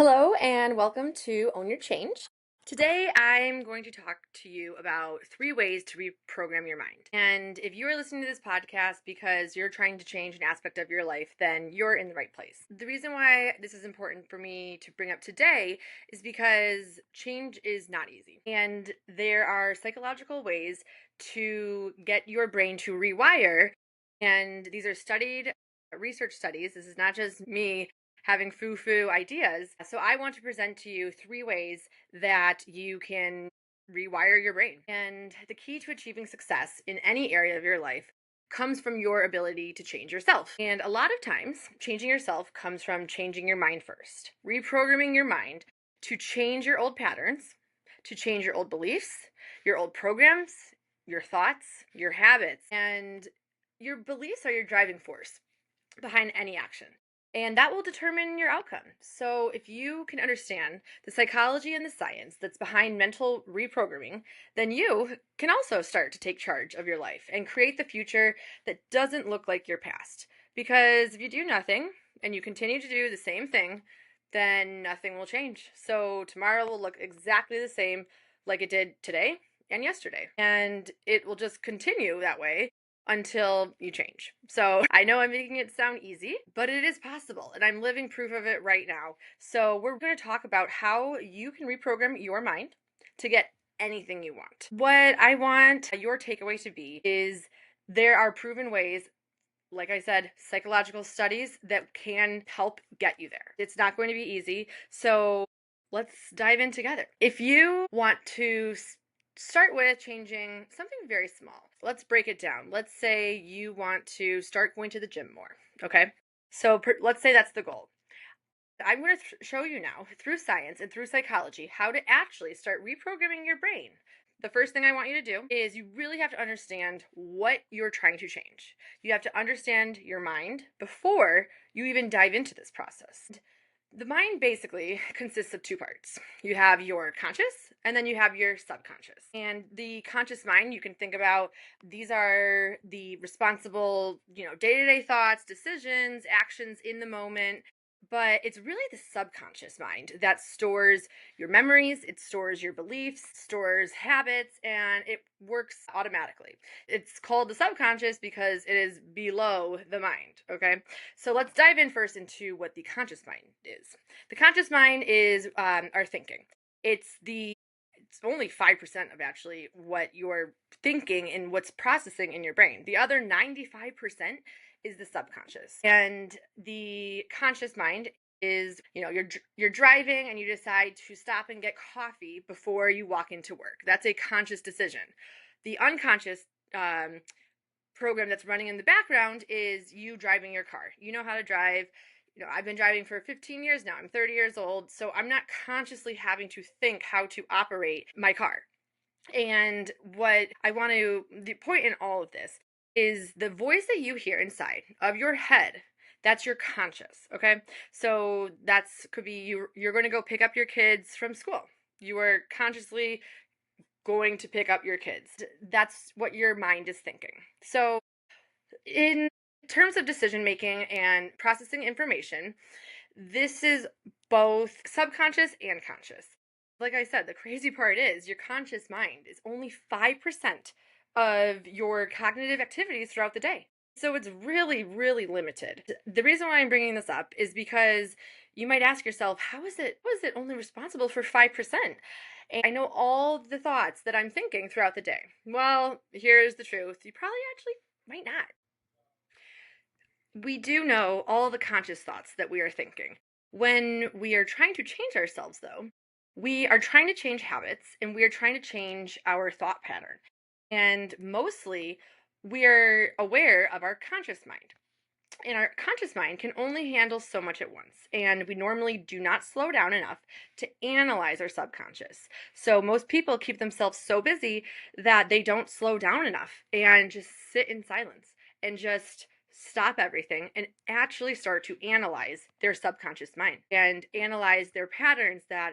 Hello and welcome to Own Your Change. Today I'm going to talk to you about 3 ways to reprogram your mind. And if you are listening to this podcast because you're trying to change an aspect of your life, then you're in the right place. The reason why this is important for me to bring up today is because change is not easy. And there are psychological ways to get your brain to rewire. And these are studied research studies. This is not just me having foo-foo ideas. So I want to present to you 3 ways that you can rewire your brain. And the key to achieving success in any area of your life comes from your ability to change yourself. And a lot of times, changing yourself comes from changing your mind first. Reprogramming your mind to change your old patterns, to change your old beliefs, your old programs, your thoughts, your habits, and your beliefs are your driving force behind any action. And that will determine your outcome. So, if you can understand the psychology and the science that's behind mental reprogramming, then you can also start to take charge of your life and create the future that doesn't look like your past. Because if you do nothing and you continue to do the same thing, then nothing will change. So, tomorrow will look exactly the same like it did today and yesterday. And it will just continue that way until you change. So I know I'm making it sound easy, but it is possible, and I'm living proof of it right now. So we're going to talk about how you can reprogram your mind to get anything you want. What I want your takeaway to be is there are proven ways, like I said, psychological studies that can help get you there. It's not going to be easy, so let's dive in together. If you want to start with changing something very small. Let's break it down. Let's say you want to start going to the gym more, okay? So let's say that's the goal. I'm going to show you now through science and through psychology how to actually start reprogramming your brain. The first thing I want you to do is you really have to understand what you're trying to change. You have to understand your mind before you even dive into this process. The mind basically consists of 2 parts. You have your conscious and then you have your subconscious. And the conscious mind, you can think about, these are the responsible, day-to-day thoughts, decisions, actions in the moment. But it's really the subconscious mind that stores your memories, it stores your beliefs, stores habits, and it works automatically. It's called the subconscious because it is below the mind, okay? So let's dive in first into what the conscious mind is. The conscious mind is our thinking. It's only 5% of actually what you're thinking and what's processing in your brain. The other 95% is the subconscious. And the conscious mind is, you're driving and you decide to stop and get coffee before you walk into work. That's a conscious decision. The unconscious program that's running in the background is you driving your car. You know how to drive. I've been driving for 15 years now. I'm 30 years old, so I'm not consciously having to think how to operate my car. And what I want to, the point in all of this is the voice that you hear inside of your head. That's your conscious, okay? So could be you're going to go pick up your kids from school. You are consciously going to pick up your kids. That's what your mind is thinking. So in terms of decision making and processing information, this is both subconscious and conscious. Like I said, the crazy part is your conscious mind is only 5% of your cognitive activities throughout the day. So it's really, really limited. The reason why I'm bringing this up is because you might ask yourself, how is it only responsible for 5%? And I know all the thoughts that I'm thinking throughout the day. Well, here's the truth. You probably actually might not. We do know all the conscious thoughts that we are thinking. When we are trying to change ourselves, though, we are trying to change habits and we are trying to change our thought pattern. And mostly, we are aware of our conscious mind. And our conscious mind can only handle so much at once. And we normally do not slow down enough to analyze our subconscious. So most people keep themselves so busy that they don't slow down enough and just sit in silence and just stop everything and actually start to analyze their subconscious mind and analyze their patterns that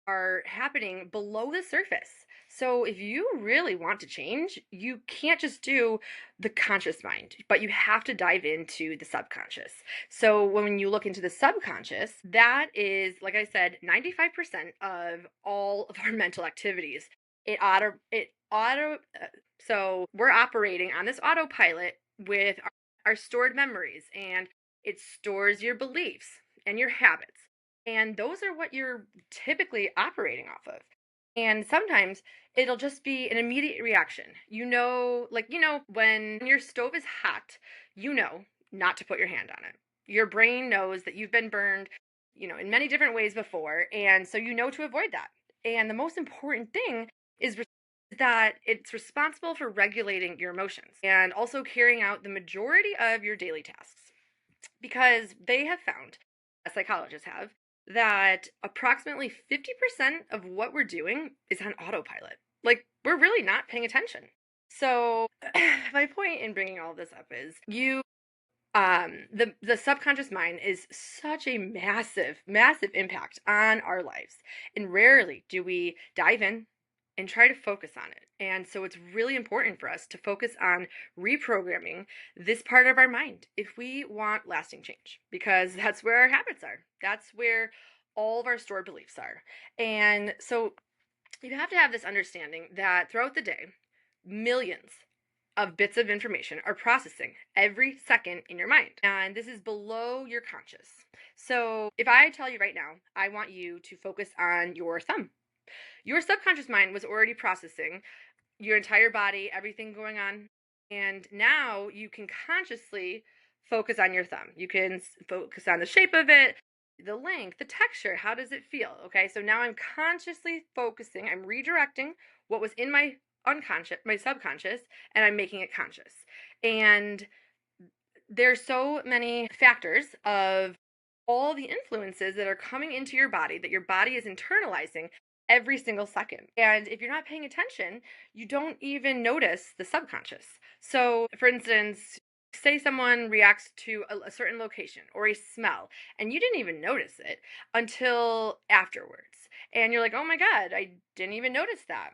are happening below the surface. So if you really want to change, you can't just do the conscious mind, but you have to dive into the subconscious. So when you look into the subconscious, that is, like I said, 95% of all of our mental activities. So we're operating on this autopilot with our stored memories, and it stores your beliefs and your habits. And those are what you're typically operating off of. And sometimes it'll just be an immediate reaction. When your stove is hot, you know not to put your hand on it. Your brain knows that you've been burned, in many different ways before, and so you know to avoid that. And the most important thing is that it's responsible for regulating your emotions and also carrying out the majority of your daily tasks. Because they have found, psychologists have, that approximately 50% of what we're doing is on autopilot. Like, we're really not paying attention. So, my point in bringing all this up is the subconscious mind is such a massive impact on our lives, and rarely do we dive in and try to focus on it. And so it's really important for us to focus on reprogramming this part of our mind if we want lasting change, because that's where our habits are. That's where all of our stored beliefs are. And so you have to have this understanding that throughout the day, millions of bits of information are processing every second in your mind. And this is below your conscious. So if I tell you right now, I want you to focus on your thumb, your subconscious mind was already processing your entire body, everything going on. And now you can consciously focus on your thumb. You can focus on the shape of it, the length, the texture. How does it feel? Okay, so now I'm consciously focusing, I'm redirecting what was in my unconscious, my subconscious, and I'm making it conscious. And there's so many factors of all the influences that are coming into your body that your body is internalizing every single second. And if you're not paying attention, you don't even notice the subconscious. So, for instance, say someone reacts to a certain location or a smell, and you didn't even notice it until afterwards. And you're like, oh my God, I didn't even notice that.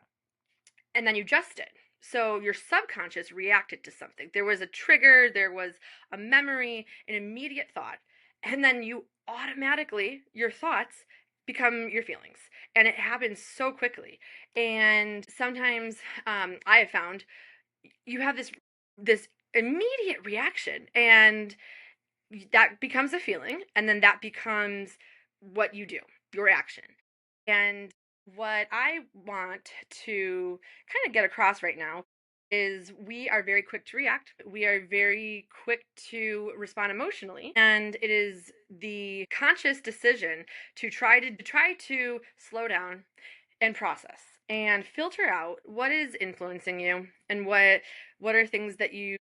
And then you just did. So your subconscious reacted to something. There was a trigger, there was a memory, an immediate thought. And then you automatically, your thoughts become your feelings. And it happens so quickly. And sometimes I have found you have this immediate reaction, and that becomes a feeling, and then that becomes what you do, your action. And what I want to kind of get across right now is we are very quick to react. We are very quick to respond emotionally, and it is the conscious decision to try to slow down and process and filter out what is influencing you, and what are things that you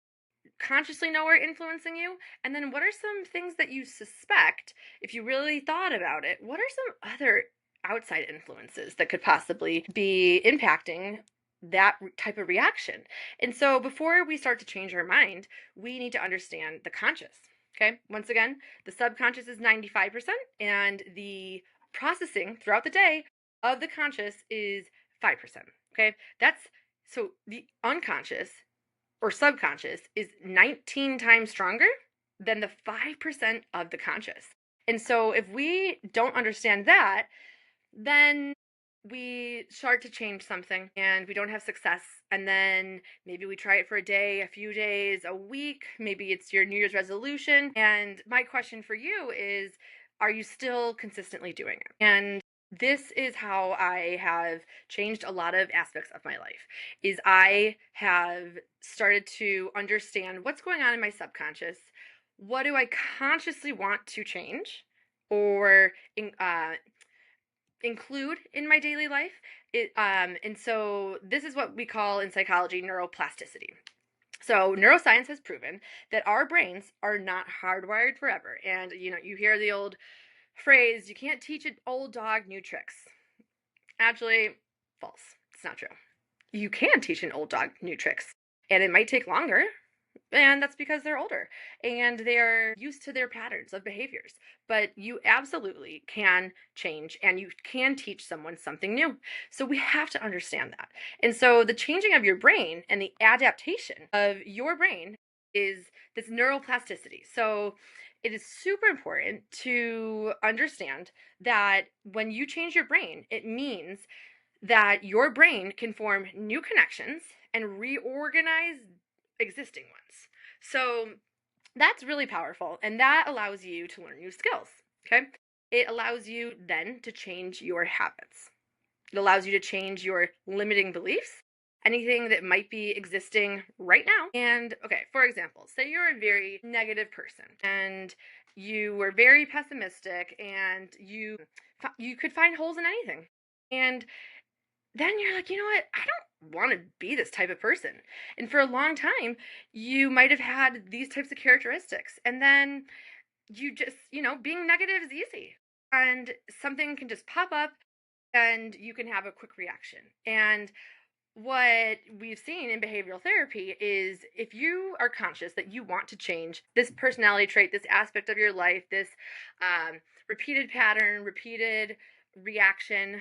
consciously know are influencing you, and then what are some things that you suspect, if you really thought about it, what are some other outside influences that could possibly be impacting that type of reaction. And so before we start to change our mind, we need to understand the conscious. Okay, once again, the subconscious is 95%, and the processing throughout the day of the conscious is 5%. Okay, that's so the unconscious or subconscious is 19 times stronger than the 5% of the conscious. And so if we don't understand that, then we start to change something and we don't have success. And then maybe we try it for a day, a few days, a week. Maybe it's your New Year's resolution. And my question for you is, are you still consistently doing it? And this is how I have changed a lot of aspects of my life, is I have started to understand what's going on in my subconscious. What do I consciously want to change or include in my daily life? And so this is what we call in psychology neuroplasticity. So neuroscience has proven that our brains are not hardwired forever. And you hear the old phrase, you can't teach an old dog new tricks. Actually, false. It's not true. You can teach an old dog new tricks, and it might take longer, And that's because they're older and they're used to their patterns of behaviors. But you absolutely can change and you can teach someone something new. So we have to understand that. And so the changing of your brain and the adaptation of your brain is this neuroplasticity. So it is super important to understand that when you change your brain, it means that your brain can form new connections and reorganize existing ones. So that's really powerful, and that allows you to learn new skills. Okay. It allows you then to change your habits. It allows you to change your limiting beliefs, anything that might be existing right now. And okay, for example, say you're a very negative person and you were very pessimistic and you could find holes in anything. And then you're like, you know what? I don't want to be this type of person. And for a long time, you might have had these types of characteristics. And then you just, being negative is easy. And something can just pop up and you can have a quick reaction. And what we've seen in behavioral therapy is if you are conscious that you want to change this personality trait, this aspect of your life, this repeated pattern, repeated reaction,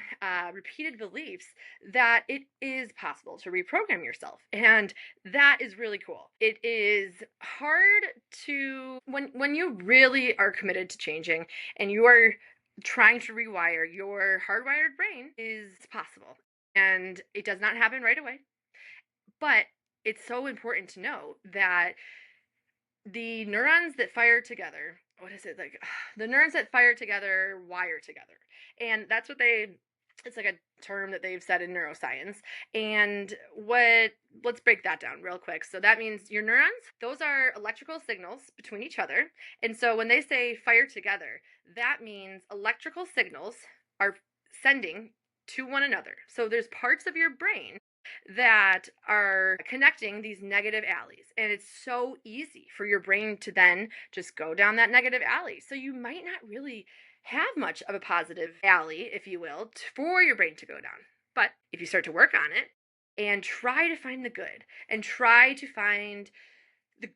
repeated beliefs, that it is possible to reprogram yourself. And that is really cool. It is hard to, when you really are committed to changing and you are trying to rewire your hardwired brain, is possible. And it does not happen right away. But it's so important to know that the neurons that fire together, what is it like? The neurons that fire together wire together. And that's what it's like a term that they've said in neuroscience. And let's break that down real quick. So that means your neurons, those are electrical signals between each other. And so when they say fire together, that means electrical signals are sending to one another. So there's parts of your brain that are connecting these negative alleys. And it's so easy for your brain to then just go down that negative alley. So you might not really have much of a positive alley, if you will, for your brain to go down. But if you start to work on it and try to find the good and try to find the,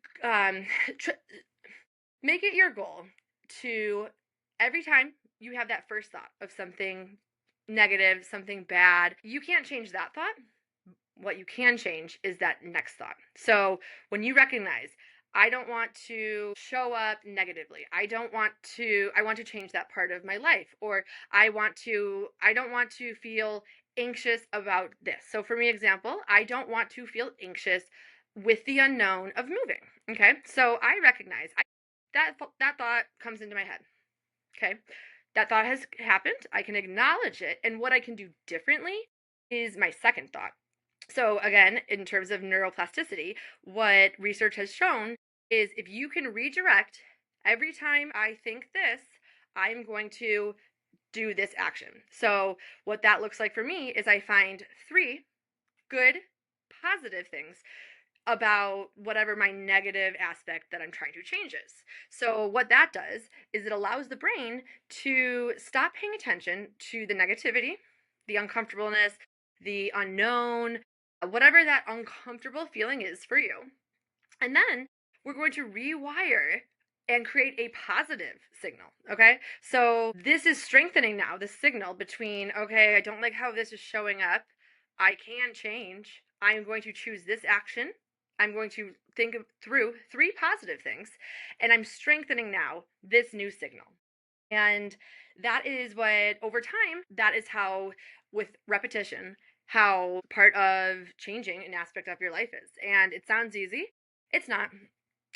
make it your goal to every time you have that first thought of something negative, something bad, you can't change that thought. What you can change is that next thought. So when you recognize, I don't want to show up negatively. I want to change that part of my life. Or I don't want to feel anxious about this. So for me, example, I don't want to feel anxious with the unknown of moving. Okay. So I recognize that thought comes into my head. Okay. That thought has happened. I can acknowledge it. And what I can do differently is my second thought. So again, in terms of neuroplasticity, what research has shown is if you can redirect every time I think this, I'm going to do this action. So what that looks like for me is I find 3 good, positive things about whatever my negative aspect that I'm trying to change is. So what that does is it allows the brain to stop paying attention to the negativity, the uncomfortableness, the unknown, whatever that uncomfortable feeling is for you. And then we're going to rewire and create a positive signal. Okay. So this is strengthening now the signal between, okay, I don't like how this is showing up. I can change. I'm going to choose this action. I'm going to think through 3 positive things, and I'm strengthening now this new signal. And that is what, over time, that is how, with repetition, how part of changing an aspect of your life is. And it sounds easy. It's not.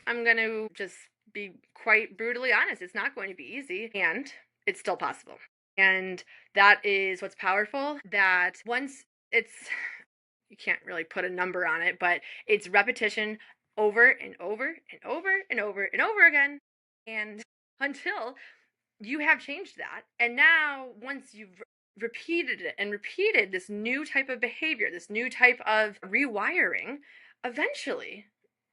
I'm going to just be quite brutally honest. It's not going to be easy, and it's still possible. And that is what's powerful, that once it's, you can't really put a number on it, but it's repetition over and over and over and over and over again. And until you have changed that. And now, once you've repeated it and repeated this new type of behavior, this new type of rewiring, eventually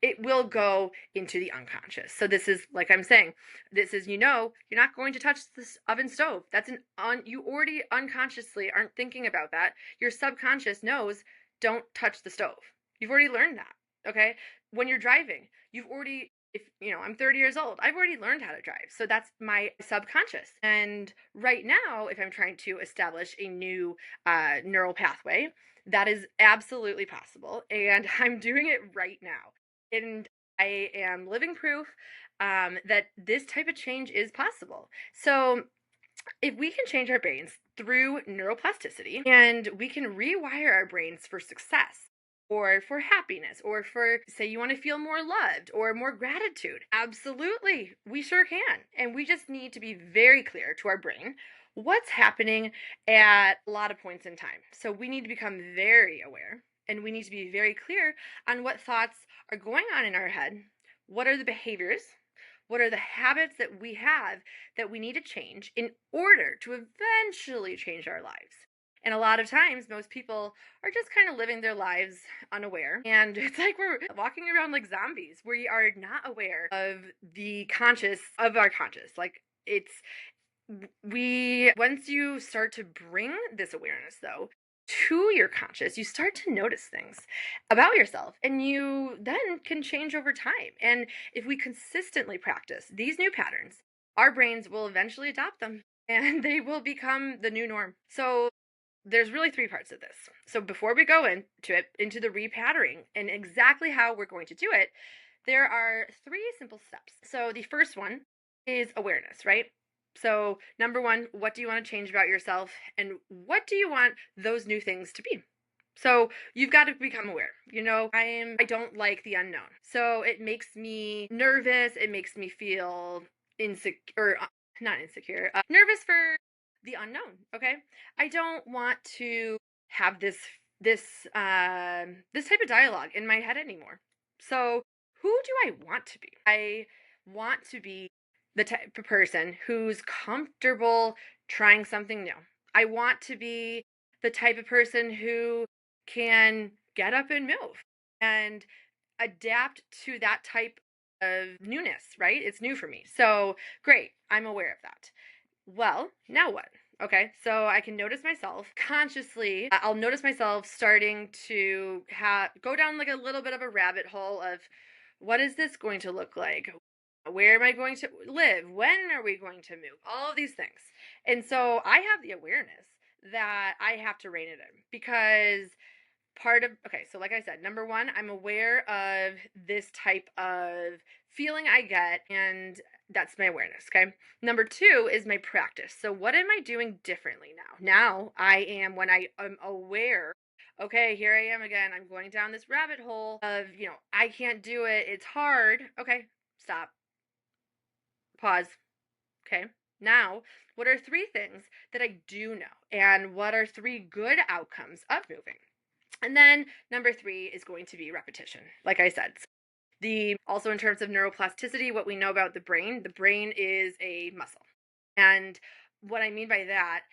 it will go into the unconscious. So this is, like I'm saying, this is, you're not going to touch this oven stove. You already unconsciously aren't thinking about that. Your subconscious knows, don't touch the stove. You've already learned that. Okay. When you're driving, I'm 30 years old, I've already learned how to drive. So that's my subconscious. And right now, if I'm trying to establish a new neural pathway, that is absolutely possible. And I'm doing it right now. And I am living proof that this type of change is possible. So if we can change our brains through neuroplasticity and we can rewire our brains for success or for happiness or for, say, you want to feel more loved or more gratitude, absolutely, we sure can. And we just need to be very clear to our brain what's happening at a lot of points in time. So we need to become very aware and we need to be very clear on what thoughts are going on in our head. What are the behaviors? What are the habits that we have that we need to change in order to eventually change our lives? And a lot of times, most people are just kind of living their lives unaware. And it's like we're walking around like zombies. We are not aware of our conscious. Like once you start to bring this awareness, though, to your conscious, you start to notice things about yourself and you then can change over time. And if we consistently practice these new patterns, our brains will eventually adopt them and they will become the new norm. So there's really three parts of this. So before we go into the repattering and exactly how we're going to do it, there are three simple steps. So the first one is awareness, right? So number one, what do you want to change about yourself and what do you want those new things to be? So you've got to become aware. I don't like the unknown. So it makes me nervous. It makes me feel insecure, not insecure, nervous for the unknown. Okay. I don't want to have this type of dialogue in my head anymore. So who do I want to be? I want to be the type of person who's comfortable trying something new. I want to be the type of person who can get up and move and adapt to that type of newness, right? It's new for me. So great. I'm aware of that. Well, now what? Okay, so I can notice myself consciously. I'll notice myself starting to go down like a little bit of a rabbit hole of what is this going to look like? Where am I going to live? When are we going to move? All of these things. And so I have the awareness that I have to rein it in because so like I said, number one, I'm aware of this type of feeling I get, and that's my awareness. Okay. Number two is my practice. So what am I doing differently now? When I am aware, okay, here I am again. I'm going down this rabbit hole of, I can't do it. It's hard. Okay. Stop. Pause. Okay. Now, what are three things that I do know? And what are three good outcomes of moving? And then number three is going to be repetition. Like I said, also in terms of neuroplasticity, what we know about the brain is a muscle. And what I mean by that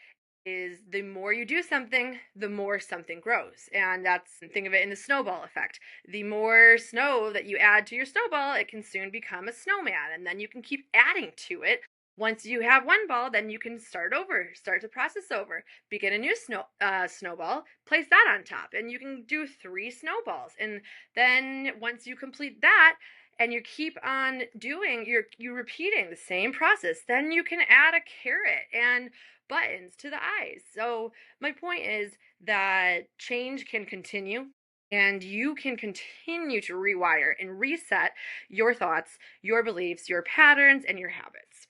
is the more you do something, the more something grows. And think of it in the snowball effect. The more snow that you add to your snowball, it can soon become a snowman. And then you can keep adding to it. Once you have one ball, then you can start the process over, begin a new snowball, place that on top, and you can do 3 snowballs. And then once you complete that, and you keep on you're repeating the same process, then you can add a carrot and buttons to the eyes. So my point is that change can continue and you can continue to rewire and reset your thoughts, your beliefs, your patterns, and your habits.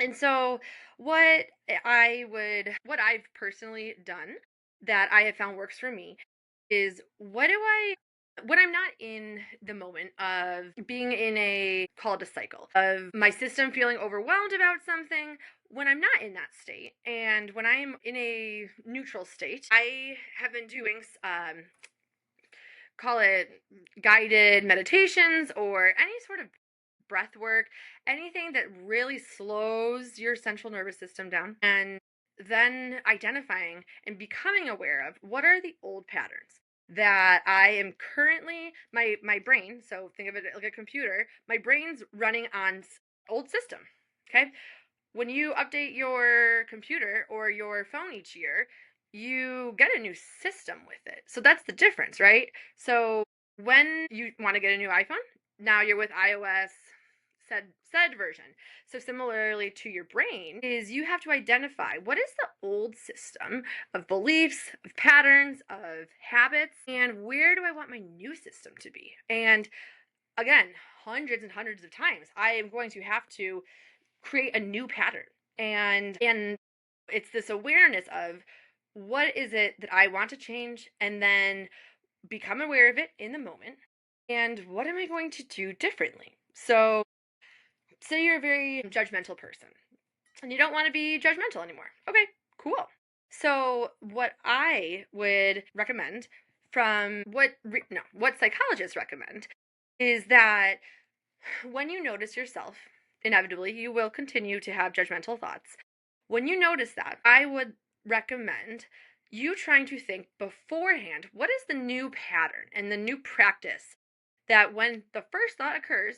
And so what I've personally done that I have found works for me is when I'm not in the moment of being in call it a cycle of my system feeling overwhelmed about something, when I'm not in that state and when I'm in a neutral state, I have been doing call it guided meditations or any sort of breath work, anything that really slows your central nervous system down, and then identifying and becoming aware of what are the old patterns that I am currently my brain, so think of it like a computer, my brain's running on old system. Okay? When you update your computer or your phone each year, you get a new system with it. So that's the difference, right? So when you want to get a new iPhone, now you're with iOS said version. So similarly to your brain is you have to identify what is the old system of beliefs, of patterns, of habits, and where do I want my new system to be? And again, hundreds and hundreds of times I am going to have to create a new pattern. And it's this awareness of what is it that I want to change, and then become aware of it in the moment, and what am I going to do differently. So say you're a very judgmental person and you don't want to be judgmental anymore. Okay, cool. So what I would recommend from what psychologists recommend is that when you notice yourself, inevitably you will continue to have judgmental thoughts. When you notice that, I would recommend you trying to think beforehand, what is the new pattern and the new practice that when the first thought occurs,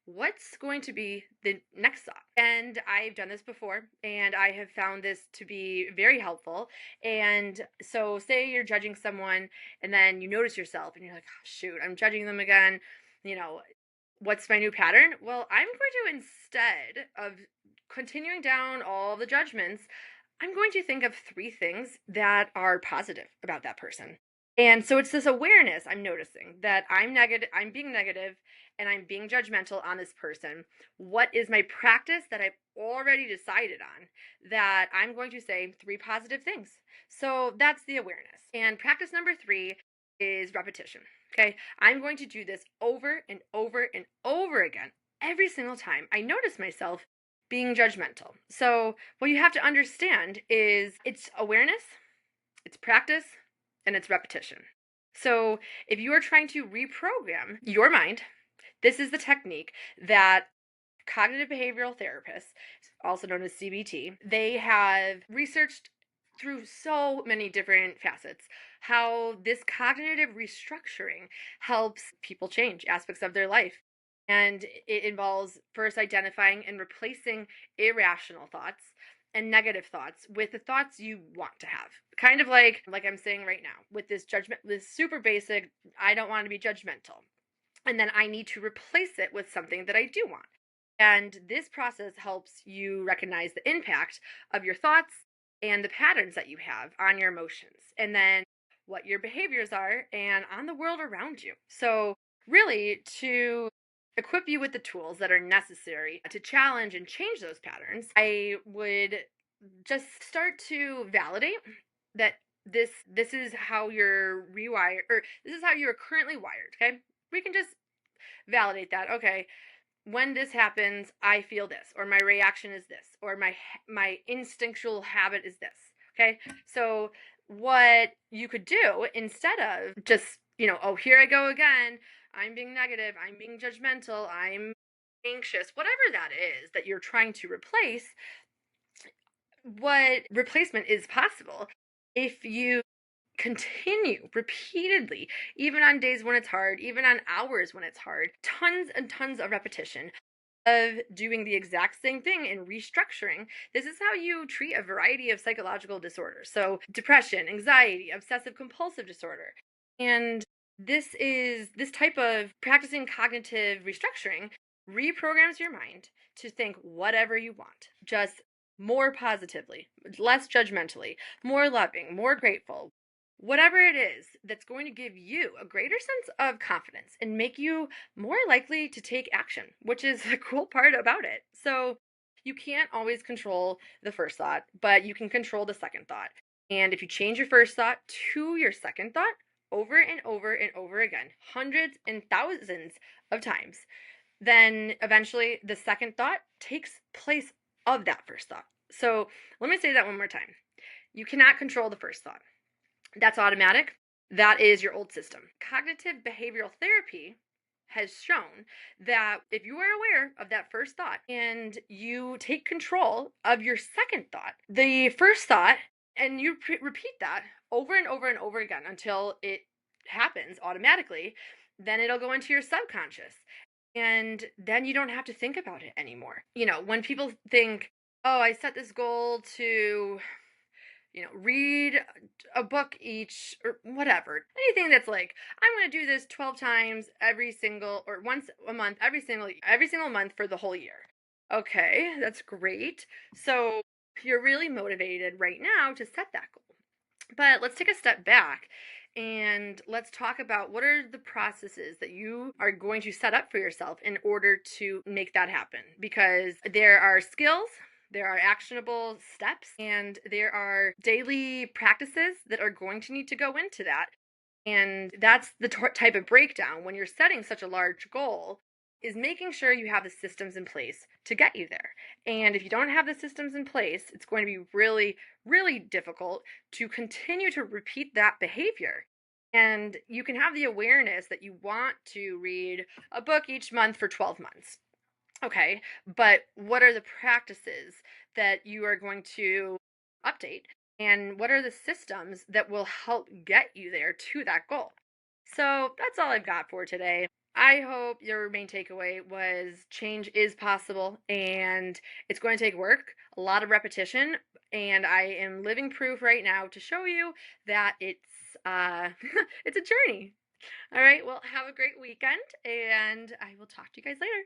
what's going to be the next thought? And I've done this before, and I have found this to be very helpful. And so say you're judging someone, and then you notice yourself, and you're like, oh, shoot, I'm judging them again. You know, what's my new pattern? Well, I'm going to, instead of continuing down all the judgments, I'm going to think of 3 things that are positive about that person. And so it's this awareness I'm noticing that I'm being negative and I'm being judgmental on this person. What is my practice that I've already decided on that I'm going to say 3 positive things? So that's the awareness. And practice number 3 is repetition. Okay, I'm going to do this over and over and over again every single time I notice myself being judgmental. So what you have to understand is it's awareness, it's practice, and it's repetition. So if you are trying to reprogram your mind, this is the technique that cognitive behavioral therapists, also known as CBT, they have researched through so many different facets how this cognitive restructuring helps people change aspects of their life. And it involves first identifying and replacing irrational thoughts and negative thoughts with the thoughts you want to have. Kind of like I'm saying right now with this judgment, this super basic, I don't want to be judgmental. And then I need to replace it with something that I do want. And this process helps you recognize the impact of your thoughts and the patterns that you have on your emotions, and then what your behaviors are and on the world around you. So, really, to equip you with the tools that are necessary to challenge and change those patterns, I would just start to validate that this is how you're rewired, or this is how you're currently wired. Okay, we can just validate that. Okay, when this happens, I feel this, or my reaction is this, or my instinctual habit is this. Okay, so what you could do instead of just, oh, here I go again, I'm being negative, I'm being judgmental, I'm anxious, whatever that is that you're trying to replace, what replacement is possible if you continue repeatedly, even on days when it's hard, even on hours when it's hard, tons and tons of repetition of doing the exact same thing in restructuring. This is how you treat a variety of psychological disorders. So depression, anxiety, obsessive compulsive disorder. And this type of practicing cognitive restructuring reprograms your mind to think whatever you want, just more positively, less judgmentally, more loving, more grateful, whatever it is that's going to give you a greater sense of confidence and make you more likely to take action, which is the cool part about it. So you can't always control the first thought, but you can control the second thought. And if you change your first thought to your second thought over and over and over again, hundreds and thousands of times, then eventually the second thought takes place of that first thought. So let me say that one more time. You cannot control the first thought. That's automatic. That is your old system. Cognitive behavioral therapy has shown that if you are aware of that first thought and you take control of your second thought, the first thought, and you repeat that over and over and over again until it happens automatically, then it'll go into your subconscious. And then you don't have to think about it anymore. When people think, oh, I set this goal to read a book each or whatever. Anything that's like, I'm going to do this 12 times or once a month, every single month for the whole year. Okay, that's great. So you're really motivated right now to set that goal. But let's take a step back and let's talk about what are the processes that you are going to set up for yourself in order to make that happen. Because there are skills, there are actionable steps, and there are daily practices that are going to need to go into that. And that's the type of breakdown when you're setting such a large goal, is making sure you have the systems in place to get you there. And if you don't have the systems in place, it's going to be really, really difficult to continue to repeat that behavior. And you can have the awareness that you want to read a book each month for 12 months. Okay, but what are the practices that you are going to update? And what are the systems that will help get you there to that goal? So that's all I've got for today. I hope your main takeaway was change is possible and it's going to take work, a lot of repetition, and I am living proof right now to show you that it's it's a journey. All right, well, have a great weekend and I will talk to you guys later.